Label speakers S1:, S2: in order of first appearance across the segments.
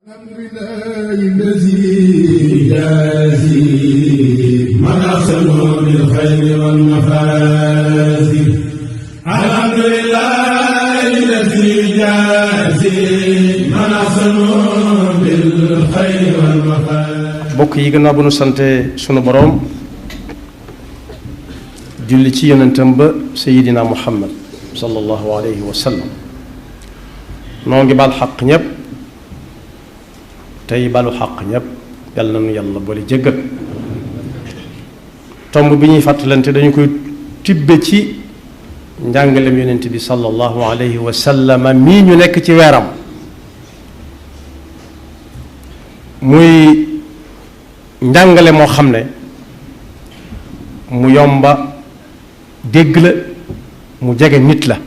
S1: الحمد لله الذي يجازي من أحسن بالخير والمفازي. الحمد لله الذي يجازي من أحسن بالخير والمفازي.
S2: bokk yi gannaaw bu nu sante sunu boroom julli ci yonentam ba Seydina Muhammad sallallahu alayhi wa sallam noo ngi baal xaq ñépp tey balu xaq ñépp yàlla na nu yàlla boole jéggal. tomb bi ñuy fàttalante dañu koy tibbe ci njàngalem yonent bi sallallahu alayhi wa sallam mii ñu nekk ci weeram, muy njàngale moo xam ne mu yomba dégg la, mu jege nit la,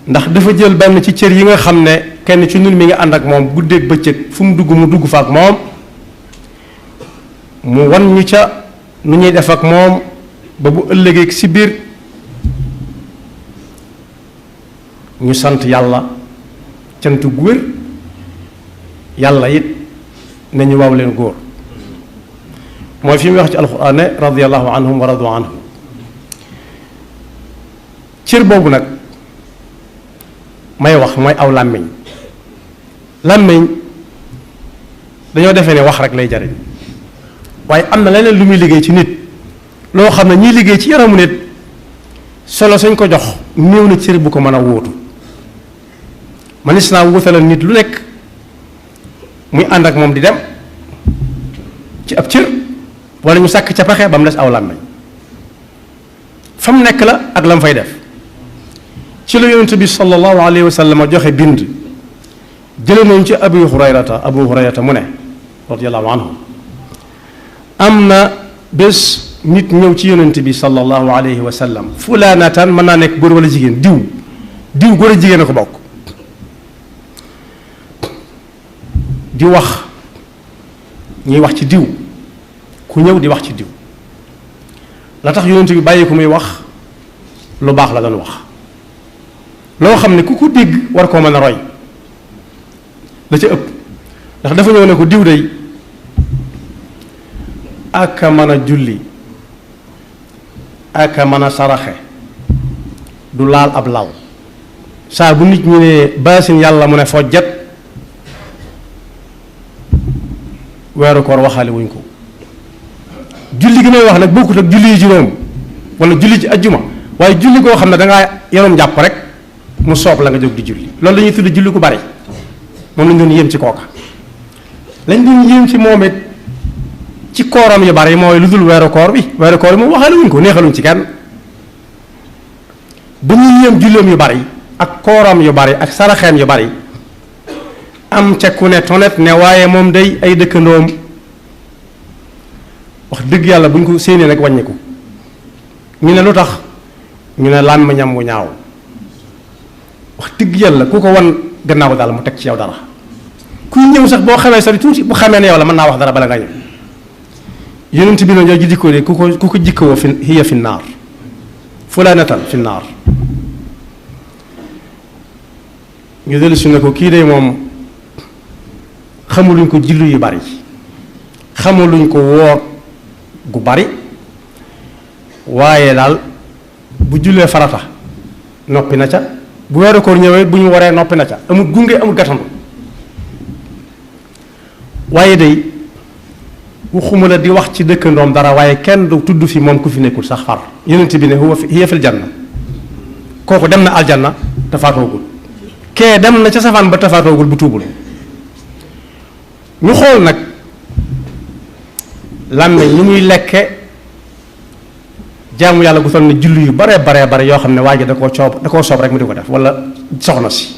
S2: ndax dafa jël benn ci cër yi nga xam ne kenn ci ñun mi ngi ànd ak moom guddeeg bëccëg fu mu dugg fa ak moom, mu wan ñu ca nu ñuy def ak moom ba bu ëllëgee si biir ñu sant yàlla cant gu wér, yàlla it nañu waaw leen góor. mooy fi mu wax ci alxuraan ne radiyallahu anhum wa radu anhu. cër boobu nag may wax mooy aw làmmiñ. làmmiñ dañoo defee ne wax rek lay jariñ, waaye am na leneen lu muy liggéey ci nit loo xam ne ñiy liggéey ci yaramu nit solo suñ ko jox néew na cër bu ko mën a wóotu. manis naa wutalal nit lu nekk muy ànd ak moom di dem ci ab cër, wala ñu sàkk ca pexe ba mu des aw làmmiñ. fa mu nekk la ak la mu fay def ci la yonent bi sallallahu alayhi wa sallam joxe bind. jële nañ ci abu hurayrata mu ne radiyallahu anhu, am na bés nit ñëw ci yonent bi sallallahu alayhi wa sallam, fulaanatan mën naa nekk góor wala jigéen, diw góor a jigéen a ko bokk, di wax ñuy wax ci diw, ku ñëw di wax ci diw. la tax yonent bi bàyyi ko muy wax lu baax la doon wax, loo xam ne ku ko dégg war koo mën a roy la ca ëpp. ndax dafa ñëw ne ko diw day aka mën a julli, aka mën a saraxe, du laal ab lal, saa bu nit ñu ne baasin yàlla mu ne fojjat, weeru koor waxaale wuñ ko. julli gi may wax nag bokkut ak julli yi juróom wala julli ci ajjuma, waaye julli koo xam ne dangaa yaroom jàpp rek mu soob la nga jóg di julli, loolu la ñuy tudd julli ku bari. moom lañ doon yéem ci kooka. lañ doon yéem ci moom it ci kooram yu bari mooy lu dul weeru koor bi moom waxaale wuñ ko, neexaluñ ci kenn. ba ñuy yéem julleem yu bari ak kooram yu bari ak saraxeem yu bari, am ca ku ne tonet ne waaye moom day ay dëkkandoom wax dëgg yàlla buñ ko séenee nag wàññiku. ñu ne lu tax, ñu ne làmmiñam wu ñaaw. wax dëgg yàlla ku ko wan gannaaw daal mu teg ci yow dara, kuy ñëw sax boo xamee sa tuuti bu xamee ne yow la mën naa wax dara bala nga ñëw. yonent bi noonu ji jikkoo de ku ko jikkoo fi hiya fi naar, fulaanatan fi naar. ñu dellu si ne ko kii de moom xamuluñ ko julli yu bari, xamuluñ ko woor gu bari, waaye daal bu jullee farata noppi na ca, bu weeru koor ñëwee bu ñu waree noppi na ca, amul gunge amul gatandu. waaye day waxuma la di wax ci dëkkandoom dara, waaye kenn du tudd fi moom ku fi nekkul sax far. yonent bi ne hiya fil janna, kooku dem na aljanna te faatoogul, kee dem na ca safaan ba te faatoogul bu tuubul. ñu xool nag làmmiñ ñu muy lekke jaamu yàlla gu toll ne julli yu bare yoo xam ne waa ji da koo soob rek mu di ko def, wala soxna si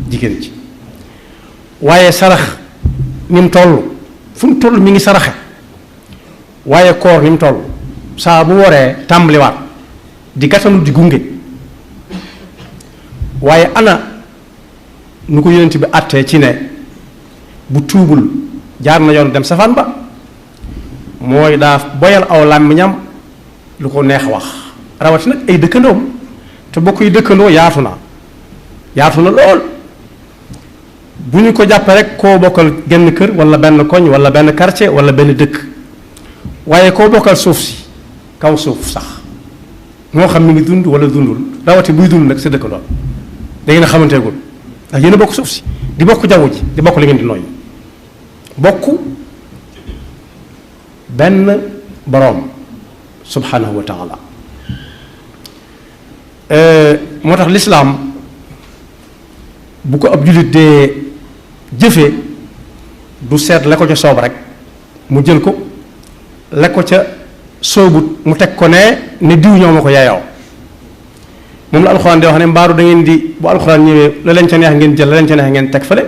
S2: jigéen ji. waaye sarax ni mu toll, fu mu toll mi ngi saraxe, waaye koor ni mu toll saa bu waree tàmbaliwaat di gàttanu di gunge. waaye ana nu ko yonent bi àttee ci ne bu tuubul jaar na yoon dem safaan ba, mooy daa boyal aw làmmiñam lu ko neex wax, rawati nag ay dëkkandoom. te bokk yi dëkkandoo yaatu na lool. bu ñu ko jàppee rek koo bokkal genn kër wala benn koñ wala benn quartier wala benn dëkk waaye koo bokkal suuf si kaw suuf sax moo xam mi ngi dund wala dundul rawati buy dund nag sa dëkk lool da ngeen a xamanteegul ndax yéen a bokk suuf si di bokk jaww ji di bokk li ngeen di nooy bokk benn boroom subhanahu wa taala moo tax lislaam bu ko ab jullit dee jëfee du seet la ko ca soob rek mu jël ko la ko ca soobut mu teg ko ne diw ñoo ma ko yaayoo moom la alxuraan di wax ne mbaaru da ngeen di bu alxuraan ñëwee la leen ca neex ngeen jël la leen ca neex ngeen teg fële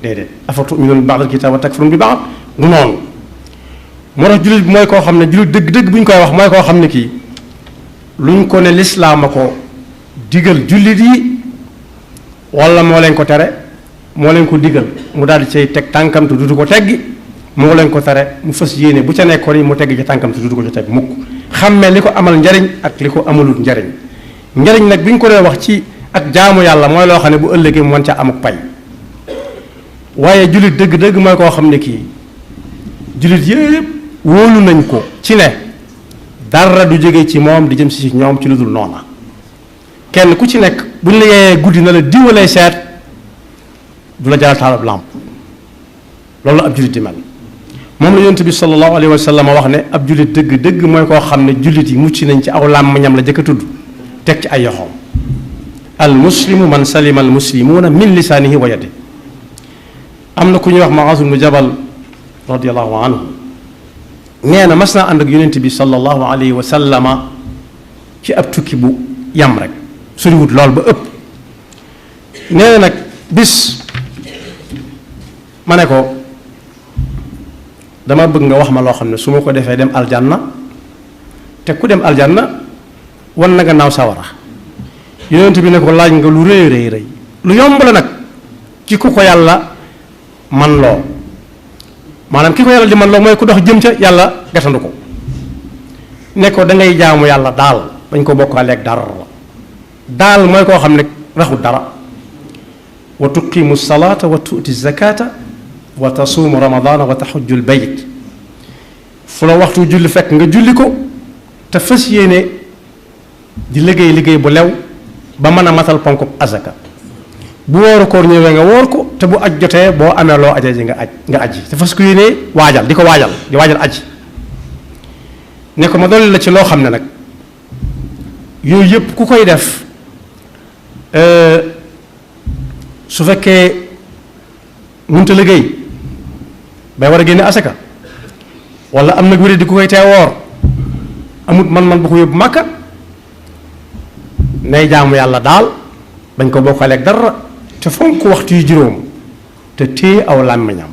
S2: déedéet afa tu'minuuna bi ba'dil kitaab wa takfuruuna bi ba'd du noonu moo tax jullit bi mooy koo xam ne jullit dëgg-dëgg bu ñu koy wax mooy koo xam ne kii luñ ko ne lislaam a ko digal jullit yi wala moo leen ko tere moo leen ko digal mu daal di cay teg tànkam te du ko teggi moo leen ko tere mu fas yéene bu ca nekkoon yi mu tegg ci tànkam te du ko ca teg mukk xàmmee li ko amal njariñ ak li ko amalut njariñ njariñ nag bi ñu ko dee wax ci ak jaamu yàlla mooy loo xam ne bu ëllëgee mu mën ca amuk pay waaye jullit dëgg-dëgg mooy koo xam ne kii jullit yëpp wóolu nañ ko ci ne dara du jóge ci moom di jëm si ñoom ci lu dul noona kenn ku ci nekk bu ñu la yeeyee guddi na la diwa lay seet du la jaral taalab làmp loolu la ab jullit di mel moom la yonent bi sallallahu alayhi wa sallam wax ne ab jullit dëgg-dëgg mooy koo xam ne jullit yi mucc nañ ci aw làmmiñam la jëkk a tudd teg ci ay yoxoom al muslimu man salima al muslimuuna min lisaanihi wa yadihi am na ku ñuy wax Muaaz ibnu Jabal radiyallahu anhu nee na mas naa ànd ak yonent bi sallallahu alayhi wa sallama ci ab tukki bu yam rek soriwut lool ba ëpp nee na nag bis ma ne ko dama bëgg nga wax ma loo xam ne su ma ko defee dem aljanna te ku dem aljanna wan na gannaaw sawara yonent bi ne ko laaj nga lu rëy rëy rëy lu yomb la nag ci ku ko yàlla man loo maanaam ki ko yàlla di man loo mooy ku dox jëm ca yàlla gatandu ko ne ko da ngay jaamu yàlla daal bañ ko bokkaaleeg dara daal mooy koo xam ne raxul dara wa tuqimu salaata wa tuuti zakata wa tasuumu ramadana wa taxujju lbayt fu la waxtu julli fekk nga julli ko te fas yéene di liggéey bu lew ba mën a matal ponkub azaka bu wooru koor ñëwee nga woor ko te bu aj jotee boo amee loo aja ji nga aji te fas ko yéene waajal di waajal aji ne ko ma dolli la ci loo xam ne nag yooyu yëpp ku koy def su fekkee mënut a liggéey bay war a génne asaka wala am nag wéré di ku koy tee woor amut man bu ko yóbbu màkka nay jaamu yàlla daal bañ ko bokkaleeg dara te fonk waxtu yu juróom te téye aw làmmiñam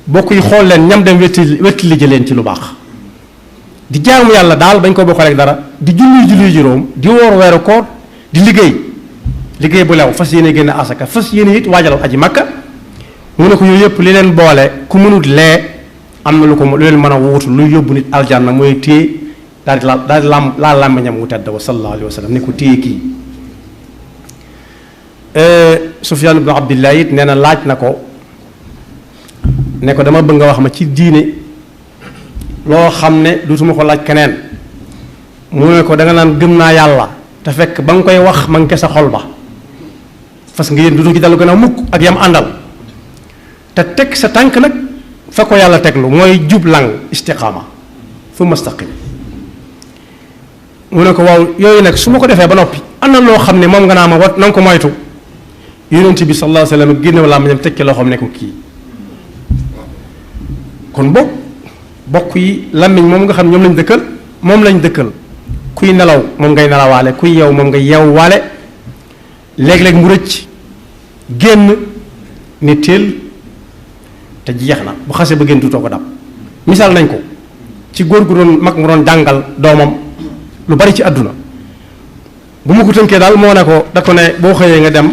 S2: bokk yi xool leen ñam dem wetti li leen ci lu baax di jaamu yàlla daal bañ ko bokkaleeg dara di julli juróom di woor weeru koor di liggéey bu lew fas yéene génne asaka fas yéene it waajal aji makka mu ne ko yooyu yëpp li leen boole ku mënut lee am na lu leen mën a wuutu luy yóbbu nit aljanna mooy téye daal di laal làmmiñam wu tedd wa sallallahu alayhi wa sallam ne ko téye kii Sufyaan ibnu Abdillah it nee na laaj na ko ne ko dama bëgg nga wax ma ci diine loo xam ne duutuma ko laaj keneen mu ne ko da nga naan gëm naa yàlla te fekk ba nga koy wax ma nga sa xol ba fas nga yéen duutu ci dalu gën a mukk ak yam àndal te teg sa tànk nag fa ko yàlla teglu mooy jublang istiqaama thumma staqim mu ne ko waaw yooyu nag su ma ko defee ba noppi am na loo xam ne moom nga naa ma wat na nga ko moytu yonent bi sallallahu alayhi wa sallam génne laa ma ñam tekki loo xam ne ko kii kon bokk yi làmmiñ moom nga xam ñoom lañ dëkkal kuy nelaw moom ngay nelawaale kuy yeew moom ngay yeewwaale léeg-léeg mu rëcc génn ne teel te jeex na bu xasee ba génn tutoo ko dab misaal nañ ko ci góor gu doon mag mu doon jàngal doomam lu bari ci àdduna bu ma ko tënkee daal moo ne ko da ko ne boo xëyee nga dem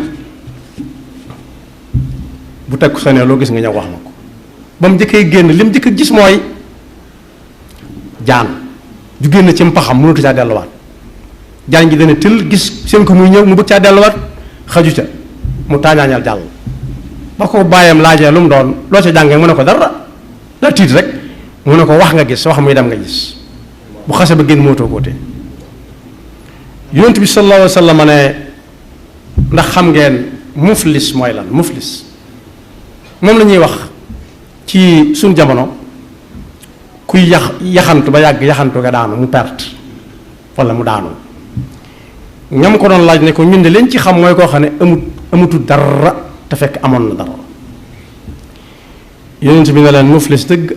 S2: bu teg sa ne loo gis nga ñëw wax ma ko ba mu njëkkee génn li mu njëkk a gis mooy jaan ju génn ci mpaxam mënatu caa delluwaat jaan ji dana tël gis seen ko muy ñëw mu bëgg caa delluwaat xaju ca mu taañaañal jàll. ba ko bàyyam laajee lu mu doon loo ca jàngee mu ne ko dara daa tiit rek mu ne ko wax nga gis wax muy dem nga gis bu xase ba génn mootoo koo tee. yonent bi sallallahu alayhi wa sallam ne ndax xam ngeen muflis mooy lan muflis moom la ñuy wax ci suñ jamono kuy yaxantu ba yàgg yaxantu nga daanu mu perte wala mu daanu. ñam ko doon laaj ne ko ñun de leen ci xam mooy koo xam ne amutul dara te fekk amoon na dara. yonent bi ne leen muflis dëgg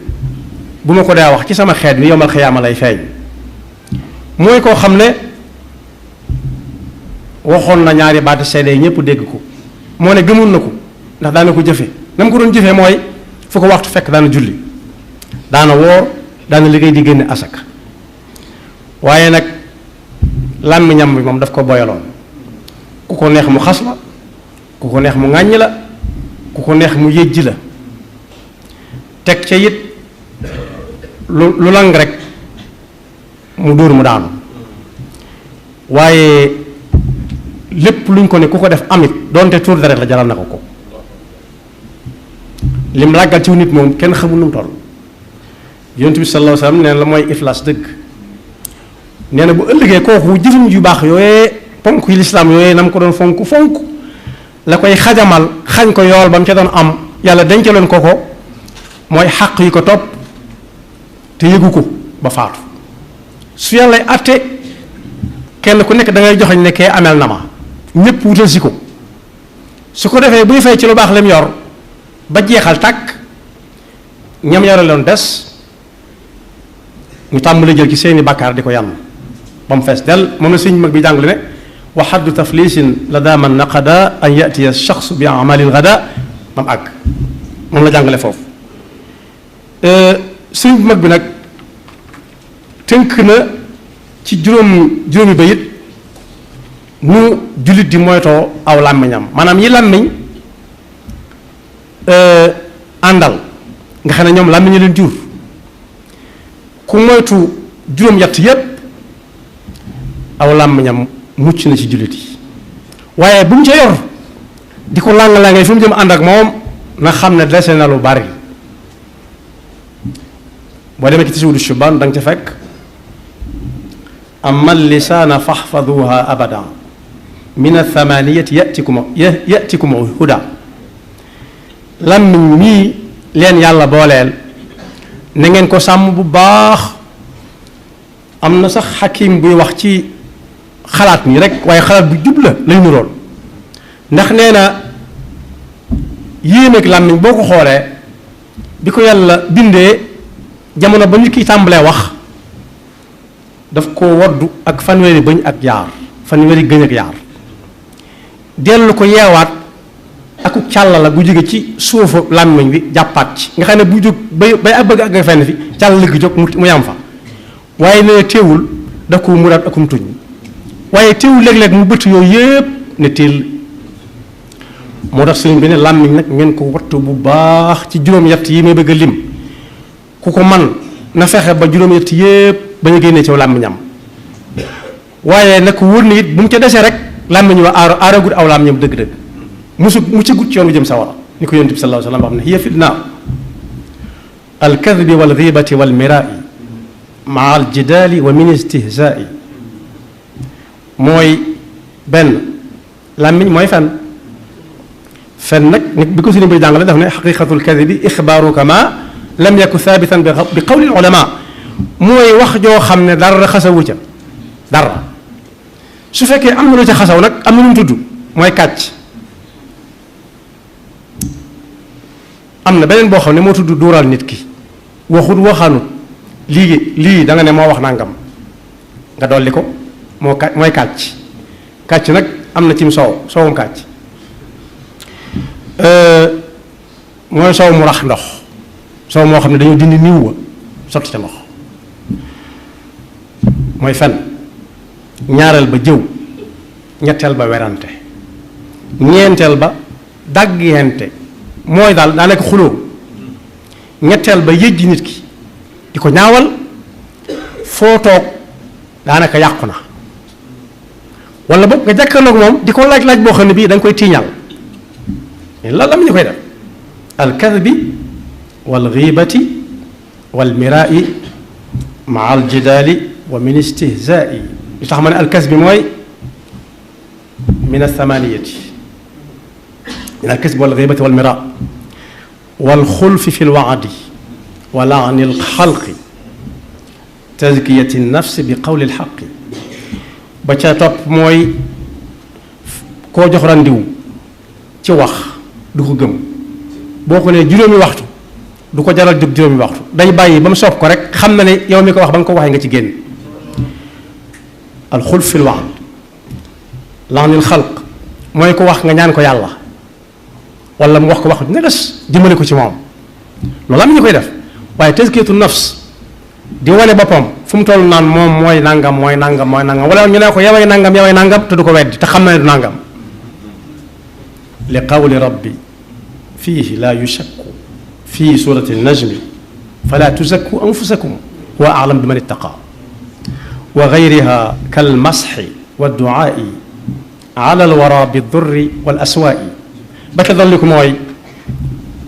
S2: bu ma ko dee wax ci sama xeet ni yomal xiyaama lay feeñ mooy koo xam ne waxoon na ñaari baati seede yi ñëpp dégg ko moo ne gëmoon na ko ndax daana ko jëfe na mu ko doon jëfee mooy fu ko waxtu fekk daana julli daana woor daana liggéey di génne asaka waaye nag làmmiñam bi moom daf ko boyaloon ku ko neex mu xas la ku ko neex mu ŋàññ la ku ko neex mu yëjji la teg ca it lu lang rek mu dóor mu daanu waaye lépp luñ ko ne ku ko def amit doonte tuur deret la jaral na ko ko lim làggal ci nit moom kenn xamul nu mu toll. yonent bi sallallahu alayhi wa sallam nee na la mooy iflaas dëgg nee na bu ëllëgee kooku jëfam yu baax yooyee ponk yi lislaam yooyee na mu ko doon fonk la koy xajamal xañ ko yool ba mu ca doon am yàlla dencaloon ko mooy xàq yi ko topp te yëgu ko ba faatu su yàlla àtte kenn ku nekk da ngay joxañ ne kee amel na ma ñépp wutal si ko su ko defee buy fay ci lu baax lim yor ba jeexal tàkk ñam yore loon des ñu tàmbali jël ci seeni bàkkaar di ko yànn ba mu fees del moom la sëñ mag bi jàngale ne wa xaddu taflisin la daa man naqada an yatiya shaxsu bi amalil gada ba mu àgg moom la jàngale foofu. sëñ mag bi nag tënk na ci juróomi bayit nu jullit di moytoo aw làmmiñam maanaam yi làmmiñ àndal nga xam ne ñoom làmmiñ leen jur ku moytu juróom-yett yépp aw làmmiñam mucc na ci jullit yi waaye bu mu ca yor di ko làng-làngee fi mu jëm ànd ak moom na xam ne dese na lu bari boo demee ci Tazawudu Shubaan da nga ca fekk amma lisaana faxfaduha abada min athamaniyati yatikum huda làmmiñ mii leen yàlla booleel na ngeen ko sàmm bu baax. am na sax xakim buy wax ci xalaat nii rek waaye xalaat bu jub la lay nirool ndax nee na yéen ak làmmiñ boo ko xoolee bi ko yàlla bindee jamono ba nit ki tàmbalee wax daf ko waddu ak fanweeri bëñ ak yaar fanweeri gëñ ak yaar dellu ko yeewaat aku càll la gu jóge ci suufu làmmiñ bi jàppaat ci nga xam ne bu jóg bay bëgg ak fenn fi càll gi jóg mu yam fa waaye nee teewul da ko muraat akum tuñ waaye teewul léeg-léeg mu bëtt yooyu yépp ne teel moo tax sëriñ bi ne làmmiñ nag ngeen ko wattu bu baax ci juróom-yett yi may bëgg a lim ku ko man na fexe ba juróom-yett yépp ba ñu génnee ci làmmiñam waaye nag wóor na it bu mu ca desee rek làmmiñ wa aaragut aw làmmiñam dëgg-dëgg mu ci gut ci yoon bu jëm sawara ni ko yonent bi sallallahu alayhi wa sallam wax ne hiya fitna al kadbi wal ghibati wal mirai maa al jidaali wa min istihzaai mooy benn làmmiñ mooy fen nag nit bi ko sëriñ bi jàngale daf ne xaqiqatul kadibi ixbaaruka ma lam yaku thaabitan bi qawli ulama mooy wax joo xam ne dara xasawu ca dara su fekkee am na lu ca xasaw nag am na lu mu tudd mooy kàcc am na beneen boo xam ne moo tudd duural nit ki waxut waxaanut lii da nga ne moo wax nangam nga dolli ko mooy kàcc nag am na cim soowum kàcc mooy soow mu rax ndox soow moo xam ne dañoo dindi niiw wa sotti ca ndox mooy fen ñaareel ba jëw ñetteel ba werante ñeenteel ba dàggante mooy daal daa nekk xuloo ñetteel ba yëjji nit ki di ko ñaawal foo toog daanaka yàqu na wala boog nga jàkkaarloog moom di ko laaj boo xam ne bii da nga koy tiiñal la làmmiñ koy def alkadbi walghibati walmiraai maa aljidaali wa min istihzaai li tax ma ne alkasbi mooy min athamaniyati min alkasbi walghibati walmiraa walxulfi fi lwaadi wa laani alxalqi tazkiyati nafsi bi qawli alxaqi ba ca topp mooy koo jox randiw ci wax du ko gëm boo ko nee juróomi waxtu du ko jaral jóg juróomi waxtu day bàyyi ba mu soob ko rek xam na ne yow mi ko wax ba nga ko waxee nga ci génn alxulf fi lwaad laanil xalq mooy ko wax nga ñaan ko yàlla wala mu wax ko wax neges jëmale ko ci moom loolu am ñu koy def waaye tazkiyatu nafs di wane boppam fu mu toll naan moom mooy nangam mooy nangam mooy nangam wala ñu ne ko yaway nangam te du ko weddi te xam na ne du nangam li qawli rabbi fiihi laa yushakku fii surati najmi fala tuzakku anfusakum wa a'lam bi man ittaqa wa gayriha kal masxi wa duaai ala alwara bi durri wal aswaai ba ca dolli ko mooy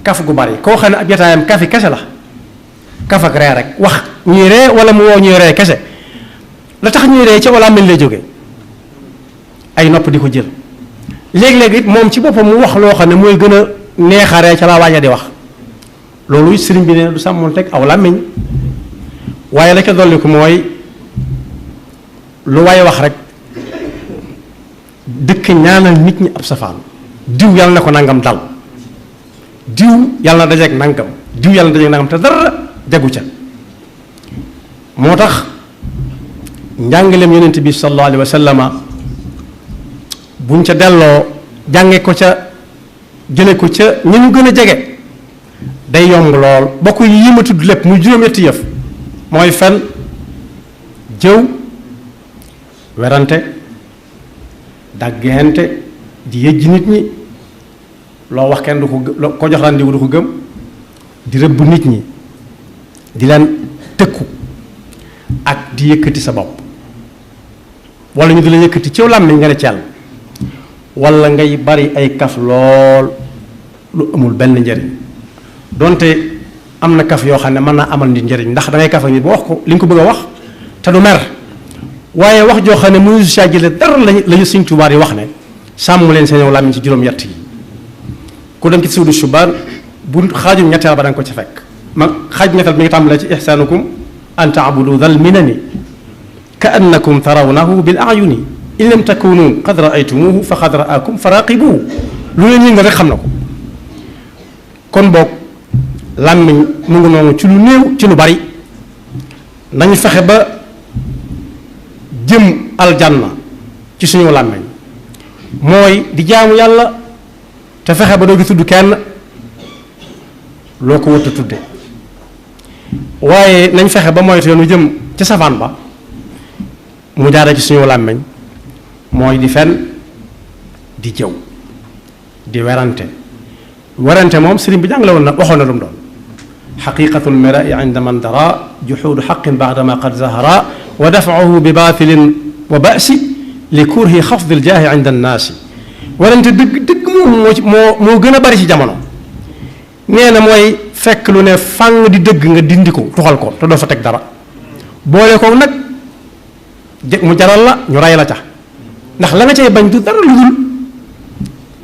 S2: kaf gu bari koo xam ne ab jotaayam kafi kese la kaf ak ree rek wax ñuy ree wala mu woo ñuy ree kese la tax ñuy ree ca wala mel lay jóge ay nopp di ko jël léeg-léeg it moom ci boppam mu wax loo xam ne mooy gën a neexaree ca la waaja di wax loolu sëriñ bi ne du sàmmoon teg aw làmmiñ waaye la ca dolli ko mooy lu waaye wax rek dëkk ñaanal nit ñi ab safaan diw yàlla na ko nangam dal diw yàlla na dajeeg nangam diw yàlla na dajeeg nangam te dara jagu ca moo tax njàngaleem yonent bi sallallahu alayhi wa sallama buñ ca delloo jànge ko ca jële ko ca ñi ñu gën a jege day yomb lool bokk yi ma tudd lépp muy juróom-ñetti yëf mooy fen jëw werante dàggante di yëjji nit ñi loo wax kenn du ko jox randiwu du ko gëm di rëbb nit ñi di leen tëkku ak di yëkkati sa bopp wala ñu di la yëkkati ci làmmiñ nga ne ci yàlla wala ngay bari ay kaf lool lu amul benn njëriñ donte am na kaf yoo xam ne mën naa amal nit njëriñ ndax dangay kaf ak nit ba wax ko li nga ko bëgg a wax te du mer waaye wax joo xam ne mënu si saa jële dara lañu Sëñ Tuubaa yi wax ne sàmm leen seen làmmiñ ci juróom-ñett yi ku dem ci suudu subaan bu xaajum ñetteel ba da nga ko ci fekk xaaj ñetteel mi ngi tàmbalee ci ihsaanukum an taabudu dal minani ka annakum tarawnahu bil ayuni in lam takunu qad raaytumuhu fa qad raakum fa raqibuhu lu leen yëngal rek xam na ko kon boog làmmiñ mu ngi noonu ci lu néew ci lu bari nañu fexe ba jëm aljanna ci suñu làmmiñ mooy di jaamu yàlla te fexe ba doo gi tudd kenn loo ko wëtt tudde waaye nañ fexe ba moytu yoonu jëm ci safaan ba mu jaare ci suñu làmmiñ mooy di fen di jëw di werante moom sëriñ bi jàngale woon na waxoon na lu mu doon xaqiqatu lmirai inda man dara juxuudu xaqin baadama qad zahara wa dafauhu bi baatilin wa basi li kurhi xafdi ljaahi inda annaasi werante dëgg moo gën a bari ci jamono nee na mooy fekk lu ne fàng di dëgg nga dindi ko tuxal ko te doo fa teg dara boole ko nag mu jaral la ñu ray la ca ndax la nga cay bañ du dara lu dul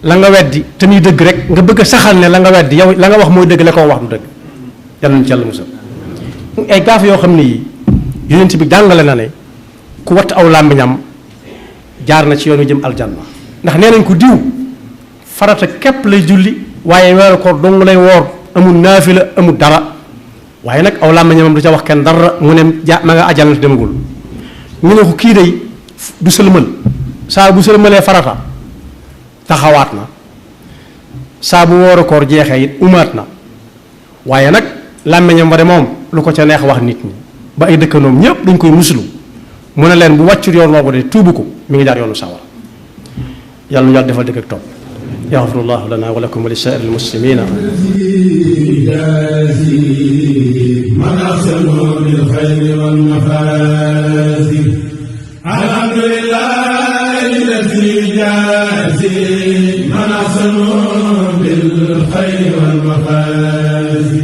S2: la nga weddi te muy dëgg rek nga bëgg a saxal ne la nga weddi yow la nga wax mooy dëgg la ko wax du dëgg yàlla na ci yàlla musal ay gaaf yoo xam ne yi yonent bi jàngale na ne ku watt aw làmmiñam jaar na ci yoonu jëm aljanna ndax nee nañ ko diw farata képp lay julli waaye weeru koor dong lay woor amul naafila amul dara waaye nag aw làmmiñam du ca wax kenn dara mu ne ma nga ajal na demagul ñu ne ko kii day du sëlmal saa bu sëlmalee farata taxawaat na saa bu wooru koor jeexee it umaat na waaye nag làmmiñam ba de moom lu ko ca neex wax nit ñi ba ay dëkkandoom ñëpp dañ koy muslu mu ne leen bu wàccul yoon woowu de tuubu ko mi ngi jaar yoonu sawar yàlla nu yàlla defal dëgg ak topp yaxfirullahu lana wa lakum wa li saa'iril muslimina
S1: man ahsanu bil xayri wal mafaasi alhamdulillahi alladi jaazi man ahsanu bil بالخير والمفازي